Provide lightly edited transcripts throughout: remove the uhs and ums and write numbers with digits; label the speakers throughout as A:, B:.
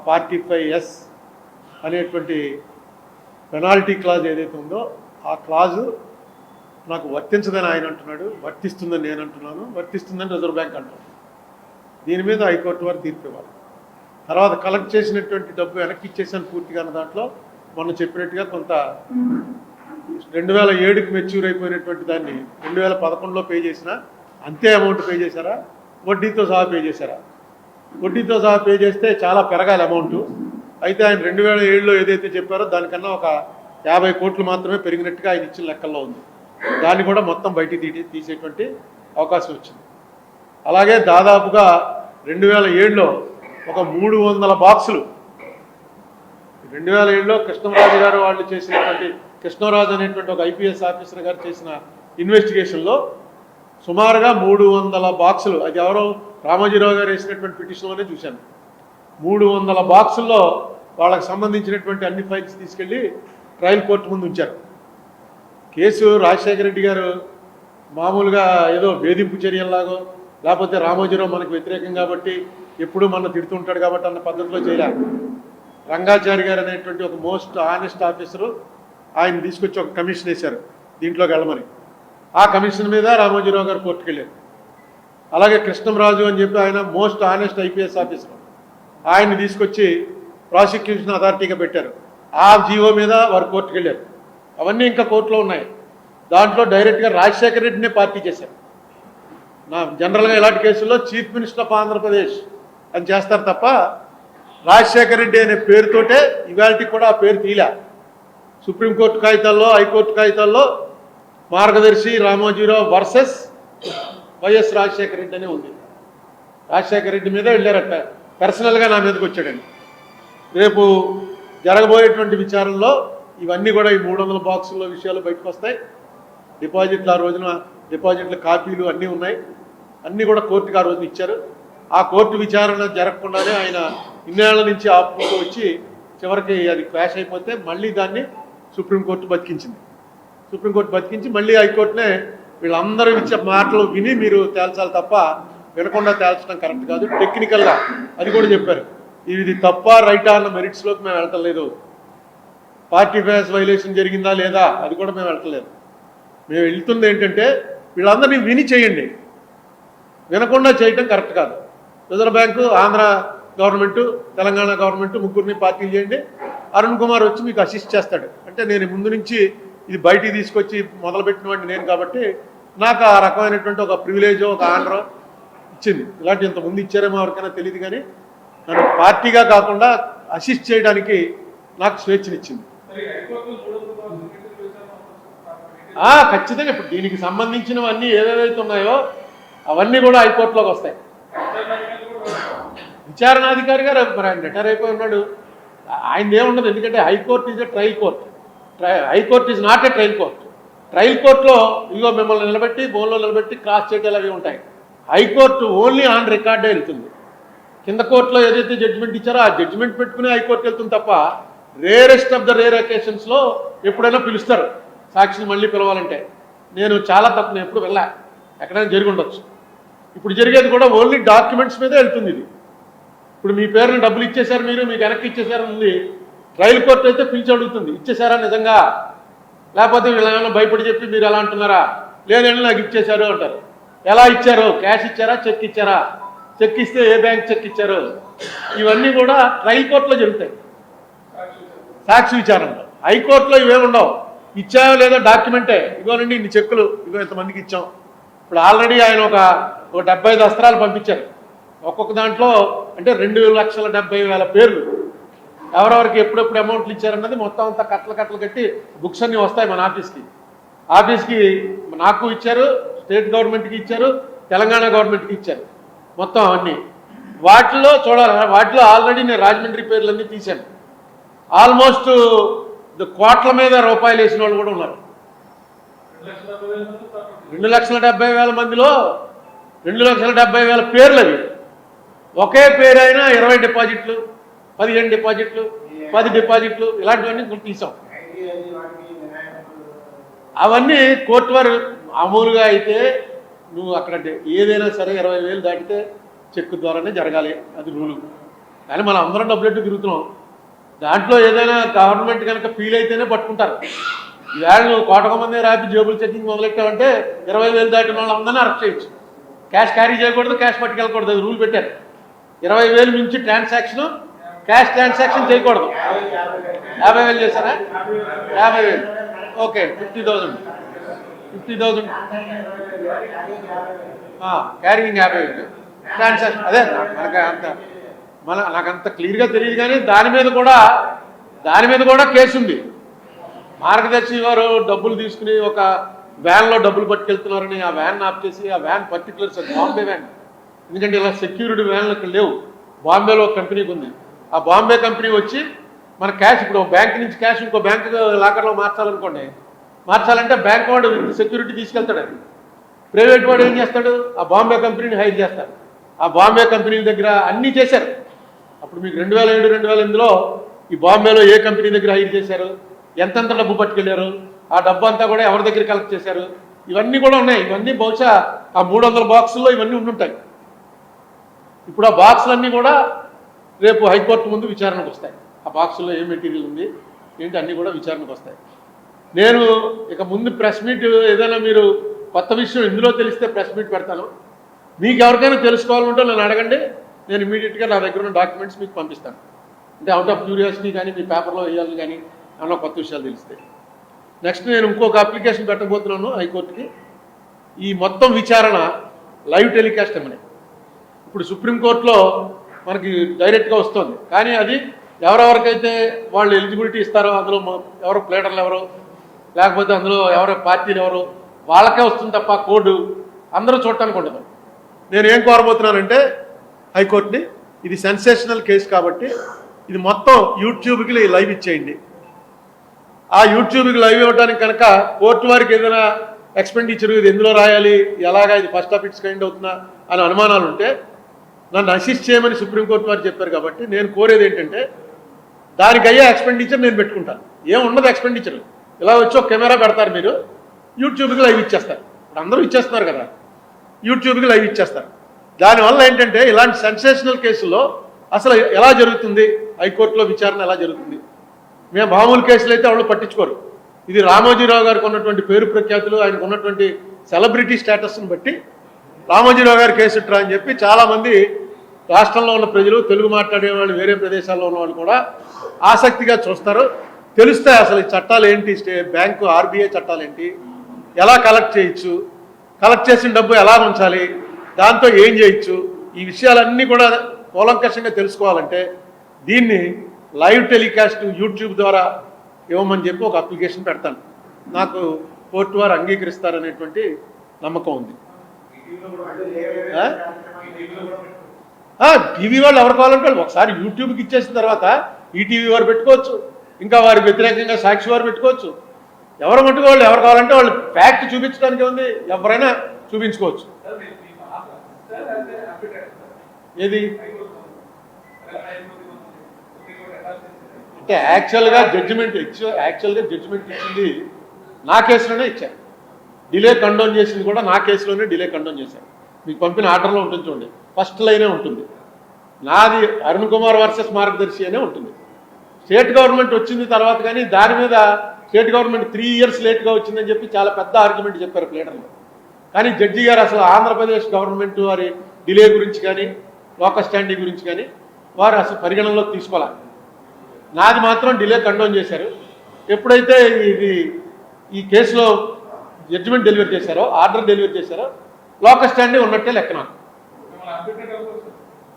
A: 45S అనేటువంటి penalty clause ఏదైతే ఉందో ఆ క్లాజు నాకు వర్తించదని ఆయన అంటున్నాడు, వర్తిస్తుందని నేను అంటున్నాను, వర్తిస్తుందని రిజర్వ్ బ్యాంక్ అంటున్నాను. దీని మీద హైకోర్టు వారు తీర్పు ఇవ్వాలి. తర్వాత కలెక్ట్ చేసినటువంటి డబ్బు వెనక్కి ఇచ్చేసాను పూర్తిగా అన్న దాంట్లో మొన్న చెప్పినట్టుగా కొంత 2007కి మెచ్యూర్ అయిపోయినటువంటి దాన్ని 2011లో పే చేసినా అంతే అమౌంట్ పే చేశారా, వడ్డీతో సహా పే చేశారా? వడ్డీతో సహా పే చేస్తే చాలా పెరగాలి అమౌంట్. అయితే ఆయన 2007లో ఏదైతే చెప్పారో దానికన్నా ఒక 50 కోట్లు మాత్రమే పెరిగినట్టుగా ఆయన ఇచ్చిన లెక్కల్లో ఉంది. దాన్ని కూడా మొత్తం బయటికి తీసేటువంటి అవకాశం వచ్చింది. అలాగే దాదాపుగా 2007లో ఒక 300 బాక్సులు 2007లో కృష్ణరాజు గారు వాళ్ళు చేసినటువంటి కృష్ణరాజు అనేటువంటి ఒక IPS ఆఫీసర్ గారు చేసిన ఇన్వెస్టిగేషన్లో సుమారుగా 300 బాక్సులు, అది ఎవరో రామోజీరావు గారు వేసినటువంటి పిటిషన్లోనే చూశాను. 300 బాక్సుల్లో వాళ్ళకి సంబంధించినటువంటి అన్ని ఫైల్స్ తీసుకెళ్ళి ట్రయల్ కోర్టు ముందు ఉంచారు. కేసు రాజశేఖర రెడ్డి గారు మామూలుగా ఏదో వేధింపు చర్యల్లాగో లేకపోతే రామోజీరావు మనకు వ్యతిరేకం కాబట్టి ఎప్పుడూ మన తిడుతుంటాడు కాబట్టి అన్న పద్ధతిలో చేయలేదు. రంగాచారి గారు అనేటువంటి ఒక మోస్ట్ ఆనెస్ట్ ఆఫీసరు ఆయన తీసుకొచ్చి ఒక కమిషన్ వేశారు దీంట్లోకి వెళ్ళమని. ఆ కమిషన్ మీద రామోజీరావు గారు కోర్టుకు వెళ్ళారు. అలాగే కృష్ణరాజు అని చెప్పి ఆయన మోస్ట్ ఆనెస్ట్ IPS ఆఫీసర్, ఆయన్ని తీసుకొచ్చి ప్రాసిక్యూషన్ అథారిటీగా పెట్టారు. ఆ జీవో మీద వారు కోర్టుకు వెళ్ళారు. అవన్నీ ఇంకా కోర్టులో ఉన్నాయి. దాంట్లో డైరెక్ట్గా రాజశేఖర రెడ్డినే పార్టీ చేశారు. జనరల్గా ఇలాంటి కేసుల్లో చీఫ్ మినిస్టర్ ఆఫ్ ఆంధ్రప్రదేశ్ అని చేస్తారు తప్ప రాజశేఖర రెడ్డి అనే పేరుతోటే ఇవాళకి కూడా ఆ పేరు తీలా. సుప్రీంకోర్టు కాగితాల్లో, హైకోర్టు కాగితాల్లో మార్గదర్శి రామోజీరావు వర్సెస్ వైఎస్ రాజశేఖర రెడ్డి అనే ఉంది. రాజశేఖర రెడ్డి మీద వెళ్ళారట, పర్సనల్గా నా మీదకి వచ్చాడండి. రేపు జరగబోయేటువంటి విచారణలో ఇవన్నీ కూడా ఈ 300 బాక్సుల్లో విషయాలు బయటకు వస్తాయి. డిపాజిట్లు ఆ రోజున డిపాజిట్ల కాపీలు అన్నీ ఉన్నాయి. అన్నీ కూడా కోర్టుకు ఆ రోజున ఇచ్చారు. ఆ కోర్టు విచారణ జరగకుండానే ఆయన ఇన్నేళ్ల నుంచి ఆపుకుంటూ వచ్చి చివరికి అది క్రాష్ అయిపోతే మళ్ళీ దాన్ని సుప్రీంకోర్టు బతికించింది. సుప్రీంకోర్టు బతికించి మళ్ళీ హైకోర్టునే వీళ్ళందరూ ఇచ్చే మాటలు విని మీరు తేల్చాలి తప్ప వినకుండా తేల్చడం కరెక్ట్ కాదు. టెక్నికల్గా అది కూడా చెప్పారు. ఇది తప్ప రైటా అన్న మెరిట్స్లోకి మేము వెళ్ళలేదు. పార్టీ ఫేస్ వైలేషన్ జరిగిందా లేదా అది కూడా మేము వెళ్ళలేదు. మేము వెళ్తుంది ఏంటంటే వీళ్ళందరినీ విని చేయండి, వినకుండా చేయటం కరెక్ట్ కాదు. Reserve bank, Andhra government, Telangana government ముగ్గురిని పార్టీలు చేయండి. అరుణ్ కుమార్ వచ్చి మీకు అసిస్ట్ చేస్తాడు. అంటే నేను ముందు నుంచి ఇది బయటికి తీసుకొచ్చి మొదలుపెట్టిన వాడిని నేను కాబట్టి నాకు ఆ రకమైనటువంటి ఒక ప్రివిలేజో ఒక ఆనరో ఇచ్చింది. ఇలాంటి ఇంతకుముందు ఇచ్చారేమో ఎవరికైనా తెలియదు, కానీ నన్ను పార్టీగా కాకుండా అసిస్ట్ చేయడానికి నాకు స్వేచ్ఛనిచ్చింది. ఖచ్చితంగా ఇప్పుడు దీనికి సంబంధించినవన్నీ ఏవేవైతే ఉన్నాయో అవన్నీ కూడా హైకోర్టులోకి వస్తాయి. విచారణాధికారి గారు మరి ఆయన రిటైర్ అయిపోయి ఉన్నాడు, ఆయన ఏముండదు. ఎందుకంటే high court is a trial court, high court is not a trial court. Trial కోర్టులో ఇగో మిమ్మల్ని నిలబెట్టి బోన్లో నిలబెట్టి క్రాస్ చేయడాలు అవి ఉంటాయి. హైకోర్టు ఓన్లీ ఆన్ రికార్డే వెళ్తుంది. కింద కోర్టులో ఏదైతే జడ్జిమెంట్ ఇచ్చారో ఆ జడ్జిమెంట్ పెట్టుకుని హైకోర్టు వెళ్తుంది తప్ప రేరెస్ట్ ఆఫ్ ద రేర్ అకేషన్స్లో ఎప్పుడైనా పిలుస్తారు సాక్షిని మళ్ళీ పిలవాలంటే. నేను చాలా తప్పు, నేను ఎప్పుడు వెళ్ళా, ఎక్కడైనా జరిగి ఉండొచ్చు. ఇప్పుడు జరిగేది కూడా ఓన్లీ డాక్యుమెంట్స్ మీదే వెళ్తుంది. ఇది ఇప్పుడు మీ పేరుని డబ్బులు ఇచ్చేశారు, మీరు మీకు వెనక్కి ఇచ్చేశారని ఉంది. ట్రయల్ కోర్టు అయితే పిలిచి అడుగుతుంది, ఇచ్చేశారా నిజంగా, లేకపోతే వీళ్ళేమైనా భయపడి చెప్పి మీరు ఎలా అంటున్నారా, లేదండి నాకు ఇచ్చేశారు అంటారు. ఎలా ఇచ్చారు, క్యాష్ ఇచ్చారా, చెక్ ఇచ్చారా, చెక్ ఇస్తే ఏ బ్యాంక్ చెక్ ఇచ్చారు, ఇవన్నీ కూడా ట్రయల్ కోర్టులో జరుగుతాయి సాక్షి విచారణలో. హైకోర్టులో ఇవేమి ఉండవు. ఇచ్చాయో లేదో డాక్యుమెంటే, ఇగోనండి ఇన్ని చెక్కులు, ఇగో ఇంతమందికి ఇచ్చాం. ఇప్పుడు ఆల్రెడీ ఆయన ఒక 75 దస్త్రాలు పంపించారు. ఒక్కొక్క దాంట్లో అంటే 2,70,000 పేర్లు, ఎవరెవరికి ఎప్పుడెప్పుడు అమౌంట్లు ఇచ్చారన్నది మొత్తం అంతా కట్టలు కట్టి బుక్స్ అన్నీ వస్తాయి మన ఆఫీస్కి. నాకు ఇచ్చారు, స్టేట్ గవర్నమెంట్కి ఇచ్చారు, తెలంగాణ గవర్నమెంట్కి ఇచ్చారు, మొత్తం అన్నీ. వాటిలో చూడాలి, వాటిలో ఆల్రెడీ నేను రాజమండ్రి పేర్లన్నీ తీశాను. ఆల్మోస్ట్ కోట్ల మీద రూపాయలు వేసిన వాళ్ళు కూడా ఉన్నారు. 2,70,000 మందిలో 2,70,000 పేర్లు అవి. ఒకే పేరైనా 20 డిపాజిట్లు, 15 డిపాజిట్లు, 10 డిపాజిట్లు, ఇలాంటివన్నీ తీసాం. అవన్నీ కోర్టు వారు మామూలుగా అయితే నువ్వు అక్కడ ఏదైనా సరే 20,000 దాటితే చెక్ ద్వారానే జరగాలి, అది రూలు. కానీ మనం అందరం డబ్బులెట్టు తిరుగుతున్నాం. దాంట్లో ఏదైనా గవర్నమెంట్ కనుక ఫీల్ అయితేనే పట్టుకుంటారు. ఈవేళ నువ్వు కోటక మంది రాపి జేబులు చెకింగ్ మొదలెట్టావంటే 20,000 దాటిన వాళ్ళందరినీ అరెస్ట్ చేయొచ్చు. క్యాష్ క్యారీ చేయకూడదు, క్యాష్ పట్టుకెళ్ళకూడదు, అది రూల్ పెట్టారు. 20,000 నుంచి ట్రాన్సాక్షన్, క్యాష్ ట్రాన్సాక్షన్ చేయకూడదు. 50,000 చేశారా? 50,000 ఓకే. 50,000 carrying 50,000 transaction. అదే నాకు అంత క్లియర్గా తెలియదు. కానీ దాని మీద కూడా కేసు ఉంది. మార్గదర్శి వారు డబ్బులు తీసుకుని ఒక వ్యాన్లో డబ్బులు పట్టుకెళ్తున్నారని ఆ వ్యాన్ ఆఫ్ చేసి, ఆ వ్యాన్ పర్టికులర్స్ బాంబే వ్యాన్, ఎందుకంటే ఇలా సెక్యూరిటీ వ్యాన్లు ఇక్కడ లేవు. బాంబేలో ఒక కంపెనీకి ఉంది. ఆ బాంబే కంపెనీ వచ్చి మన క్యాష్, ఇప్పుడు బ్యాంక్ నుంచి క్యాష్ ఇంకో బ్యాంక్ లాకర్లో మార్చాలంటే బ్యాంక్ వాడు సెక్యూరిటీ తీసుకెళ్తాడు. అది ప్రైవేట్ వాడు ఏం చేస్తాడు? ఆ బాంబే కంపెనీని హైర్ చేస్తాడు. ఆ బాంబే కంపెనీ దగ్గర అన్నీ చేశారు. అప్పుడు మీకు 2007, 2008లో ఈ బాంబేలో ఏ కంపెనీ దగ్గర హైర్ చేశారు, ఎంతెంత డబ్బు పట్టుకెళ్ళారు, ఆ డబ్బు అంతా కూడా ఎవరి దగ్గర కలెక్ట్ చేశారు, ఇవన్నీ కూడా ఉన్నాయి. ఇవన్నీ బహుశా ఆ 300 బాక్సుల్లో ఇవన్నీ ఉండుంటాయి. ఇప్పుడు ఆ బాక్సులన్నీ కూడా రేపు హైకోర్టు ముందు విచారణకు వస్తాయి. ఆ బాక్సుల్లో ఏ మెటీరియల్ ఉంది ఏంటి అన్నీ కూడా విచారణకు వస్తాయి. నేను ఇక ముందు ప్రెస్ మీట్ ఏదైనా మీరు కొత్త విషయం ఇందులో తెలిస్తే ప్రెస్ మీట్ పెడతాను. మీకు ఎవరికైనా తెలుసుకోవాలంటే నన్ను అడగండి. నేను ఇమీడియట్గా నా దగ్గర ఉన్న డాక్యుమెంట్స్ మీకు పంపిస్తాను. అంటే అవుట్ ఆఫ్ క్యూరియాసిటీ కానీ మీ పేపర్లో వేయాలని కానీ ఏమన్నా కొత్త విషయాలు తెలిస్తే. నెక్స్ట్ నేను ఇంకొక అప్లికేషన్ పెట్టబోతున్నాను హైకోర్టుకి. ఈ మొత్తం విచారణ లైవ్ టెలికాస్ట్ అమ్మని ఇప్పుడు సుప్రీంకోర్టులో మనకి డైరెక్ట్గా వస్తుంది. కానీ అది ఎవరెవరికైతే వాళ్ళు ఎలిజిబిలిటీ ఇస్తారో, అందులో ఎవరో ప్లేటర్లు ఎవరో, లేకపోతే అందులో ఎవరో పార్టీలు ఎవరో, వాళ్ళకే వస్తుంది తప్ప కోడ్ అందరూ చూడటానికి ఉండదు. నేను ఏం కోరబోతున్నానంటే హైకోర్టుని, ఇది సెన్సేషనల్ కేసు కాబట్టి ఇది మొత్తం యూట్యూబ్కి లైవ్ ఇచ్చేయండి. ఆ యూట్యూబ్కి లైవ్ ఇవ్వడానికి కనుక కోర్టు వారికి ఏదైనా ఎక్స్పెండిచర్ ఇది ఎందులో రాయాలి, ఎలాగా ఇది ఫస్ట్ ఆఫ్ ఇట్స్ కైండ్ అవుతుందా అని అనుమానాలు ఉంటే నన్ను అసిస్ట్ చేయమని సుప్రీంకోర్టు వారు చెప్పారు. కాబట్టి నేను కోరేది ఏంటంటే దానికి అయ్యే ఎక్స్పెండిచర్ నేను పెట్టుకుంటాను. ఏముండదు ఎక్స్పెండిచర్, ఇలా వచ్చి ఒక కెమెరా పెడతారు, మీరు యూట్యూబ్కి లైవ్ ఇచ్చేస్తారు. ఇప్పుడు అందరూ ఇచ్చేస్తున్నారు కదా, యూట్యూబ్కి లైవ్ ఇచ్చేస్తారు. దానివల్ల ఏంటంటే ఇలాంటి సెన్సేషనల్ కేసుల్లో అసలు ఎలా జరుగుతుంది, హైకోర్టులో విచారణ ఎలా జరుగుతుంది. మేము మామూలు కేసులు అయితే వాళ్ళు పట్టించుకోరు. ఇది రామోజీరావు గారికి ఉన్నటువంటి పేరు ప్రఖ్యాతులు, ఆయనకు ఉన్నటువంటి సెలబ్రిటీ స్టేటస్ని బట్టి రామోజీరావు గారి కేసు ఇట్రా అని చెప్పి చాలామంది రాష్ట్రంలో ఉన్న ప్రజలు, తెలుగు మాట్లాడే వాళ్ళు, వేరే ప్రదేశాల్లో ఉన్న వాళ్ళు కూడా ఆసక్తిగా చూస్తారు. తెలుస్తాయి అసలు ఈ చట్టాలు ఏంటి, బ్యాంకు ఆర్బీఐ చట్టాలు ఏంటి, ఎలా కలెక్ట్ చేయొచ్చు, కలెక్ట్ చేసిన డబ్బు ఎలా ఉంచాలి, దాంతో ఏం చేయొచ్చు, ఈ విషయాలన్నీ కూడా కూలంకషంగా తెలుసుకోవాలంటే దీన్ని లైవ్ టెలికాస్ట్ యూట్యూబ్ ద్వారా ఇవ్వమని చెప్పి ఒక అప్లికేషన్ పెడతాను. నాకు కోర్టు వారు అంగీకరిస్తారనేటువంటి నమ్మకం ఉంది. టీవీ వాళ్ళు ఎవరు కావాలంటే వాళ్ళు ఒకసారి యూట్యూబ్కి ఇచ్చేసిన తర్వాత ఈటీవీ వారు పెట్టుకోవచ్చు, ఇంకా వారికి వ్యతిరేకంగా సాక్షి వారు పెట్టుకోవచ్చు. ఎవరు మట్టుకు వాళ్ళు ఎవరు కావాలంటే వాళ్ళు ఫ్యాక్ట్ చూపించడానికి ఉంది, ఎవరైనా చూపించుకోవచ్చు. ఏది అంటే యాక్చువల్గా జడ్జిమెంట్ ఇచ్చింది నా కేసులోనే ఇచ్చారు. డిలే కండోన్ చేసింది కూడా నా కేసులోనే డిలే కండోన్ చేశారు. మీకు పంపిన ఆర్డర్లో ఉంటుంది చూడండి, ఫస్ట్ లైనే ఉంటుంది. నాది అరుణ్ కుమార్ వర్సెస్ మార్గదర్శి అనే ఉంటుంది. స్టేట్ గవర్నమెంట్ వచ్చింది తర్వాత, కానీ దాని మీద స్టేట్ గవర్నమెంట్ 3 years లేట్గా వచ్చిందని చెప్పి చాలా పెద్ద ఆర్గ్యుమెంట్ చెప్పారు ప్లేటర్లో. కానీ జడ్జి గారు అసలు ఆంధ్రప్రదేశ్ గవర్నమెంట్ వారి డిలే గురించి కానీ లోకల్ స్టాండింగ్ గురించి కానీ వారు అసలు పరిగణనలోకి తీసుకోవాలి. నాది మాత్రం డిలే కండోన్ చేశారు. ఎప్పుడైతే ఈ కేసులో జడ్జిమెంట్ డెలివరీ చేశారో, ఆర్డర్ డెలివరీ చేశారో, లోకల్ స్టాండింగ్ ఉన్నట్టే లెక్క. నాకు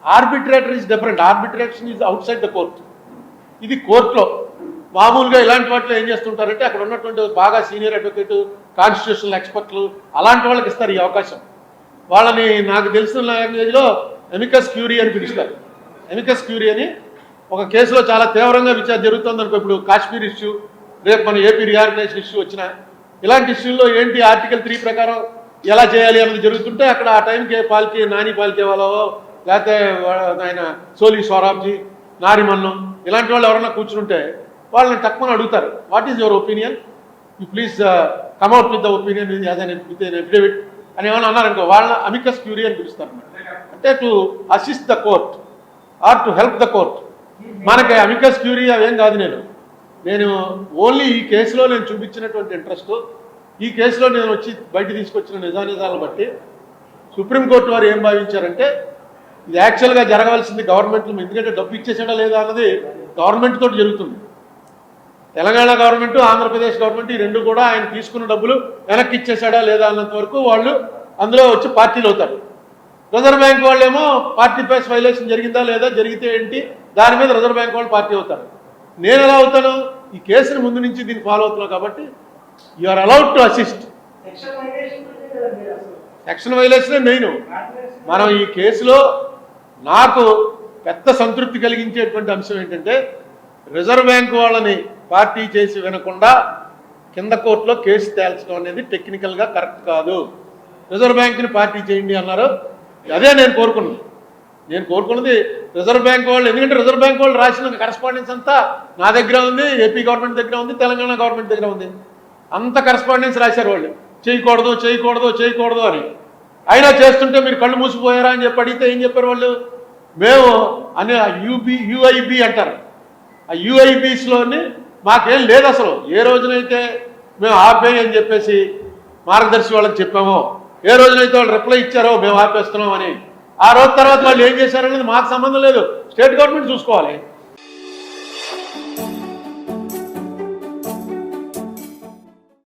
A: arbitrator is different. Arbitration is out side the court. ఇది కోర్టులో మామూలుగా ఇలాంటి వాటిలో ఏం చేస్తుంటారంటే అక్కడ ఉన్నటువంటి బాగా సీనియర్ అడ్వకేట్, కాన్స్టిట్యూషనల్ ఎక్స్పర్ట్లు అలాంటి వాళ్ళకి ఇస్తారు ఈ అవకాశం. వాళ్ళని నాకు తెలిసిన లాంగ్వేజ్లో ఎమికస్ క్యూరీ అని పిలుస్తారు. ఎమికస్ క్యూరీ అని ఒక కేసులో చాలా తీవ్రంగా విచారణ జరుగుతుంది అనుకో, ఇప్పుడు కాశ్మీర్ ఇష్యూ, రేపు మన ఏపీ రీఆర్గనైజేషన్ ఇష్యూ వచ్చిన ఇలాంటి ఇష్యూల్లో ఏంటి ఆర్టికల్ 3 ప్రకారం ఎలా చేయాలి అన్నది జరుగుతుంటే అక్కడ ఆ టైంకి నాని పాల్కే వాళ్ళో, లేకపోతే ఆయన సోలీ స్వరాబ్జీ, నారిమన్నం ఇలాంటి వాళ్ళు ఎవరన్నా కూర్చుంటే వాళ్ళని తక్కువ అడుగుతారు, what is your opinion, you please come at with the opinion with affidavit అని ఏమైనా అన్నారనుకో, వాళ్ళని అమికస్ క్యూరీ అని పిలుస్తారు. అంటే to assist the court. Or to help the court. మనకి అమికస్ క్యూరీ అవేం కాదు. నేను ఓన్లీ ఈ కేసులో నేను చూపించినటువంటి ఇంట్రెస్ట్, ఈ కేసులో నేను వచ్చి బయట తీసుకొచ్చిన నిజానిజాలను బట్టి సుప్రీంకోర్టు వారు ఏం భావించారంటే ఇది యాక్చువల్గా జరగవలసింది గవర్నమెంట్లో, ఎందుకంటే డబ్బు ఇచ్చేసాడా లేదా అన్నది గవర్నమెంట్ తోటి జరుగుతుంది. తెలంగాణ గవర్నమెంట్, ఆంధ్రప్రదేశ్ గవర్నమెంట్ ఈ రెండు కూడా ఆయన తీసుకున్న డబ్బులు వెనక్కి ఇచ్చేసాడా లేదా అన్నంత వరకు వాళ్ళు అందులో వచ్చి పార్టీలు అవుతారు. రిజర్వ్ బ్యాంక్ వాళ్ళేమో పార్టీ ప్రైస్ వైలేషన్ జరిగిందా లేదా, జరిగితే ఏంటి, దాని మీద రిజర్వ్ బ్యాంక్ వాళ్ళు పార్టీ అవుతారు. నేను ఎలా అవుతాను? ఈ కేసుని ముందు నుంచి దీన్ని ఫాలో అవుతున్నాను కాబట్టి you are allowed to assist. Section వైలేషనే మెయిన్. మనం ఈ కేసులో నాకు పెద్ద సంతృప్తి కలిగించేటువంటి అంశం ఏంటంటే రిజర్వ్ బ్యాంక్ వాళ్ళని పార్టీ చేసి వినకుండా కింద కోర్టులో కేసు తేల్చడం అనేది టెక్నికల్గా కరెక్ట్ కాదు. రిజర్వ్ బ్యాంక్ని పార్టీ చేయండి అన్నారు. అదే నేను కోరుకున్నది రిజర్వ్ బ్యాంక్ వాళ్ళు. ఎందుకంటే రిజర్వ్ బ్యాంక్ వాళ్ళు రాసిన కరెస్పాండెన్స్ అంతా నా దగ్గర ఉంది, ఏపీ గవర్నమెంట్ దగ్గర ఉంది, తెలంగాణ గవర్నమెంట్ దగ్గర ఉంది. అంత కరెస్పాండెన్స్ రాశారు వాళ్ళు, చేయకూడదు చేయకూడదు చేయకూడదు అని. అయినా చేస్తుంటే మీరు కళ్ళు మూసిపోయారా అని చెప్పి అడిగితే ఏం చెప్పారు వాళ్ళు? మేము అని యూఐబి అంటారు. ఆ యూఐబిస్లోని మాకేం లేదు అసలు. ఏ రోజునైతే మేము ఆపేయి అని చెప్పేసి మార్గదర్శి వాళ్ళకి చెప్పామో, ఏ రోజునైతే వాళ్ళు రిప్లై ఇచ్చారో మేము ఆపేస్తున్నాం అని, ఆ రోజు తర్వాత వాళ్ళు ఏం చేశారనేది మాకు సంబంధం లేదు, స్టేట్ గవర్నమెంట్ చూసుకోవాలి.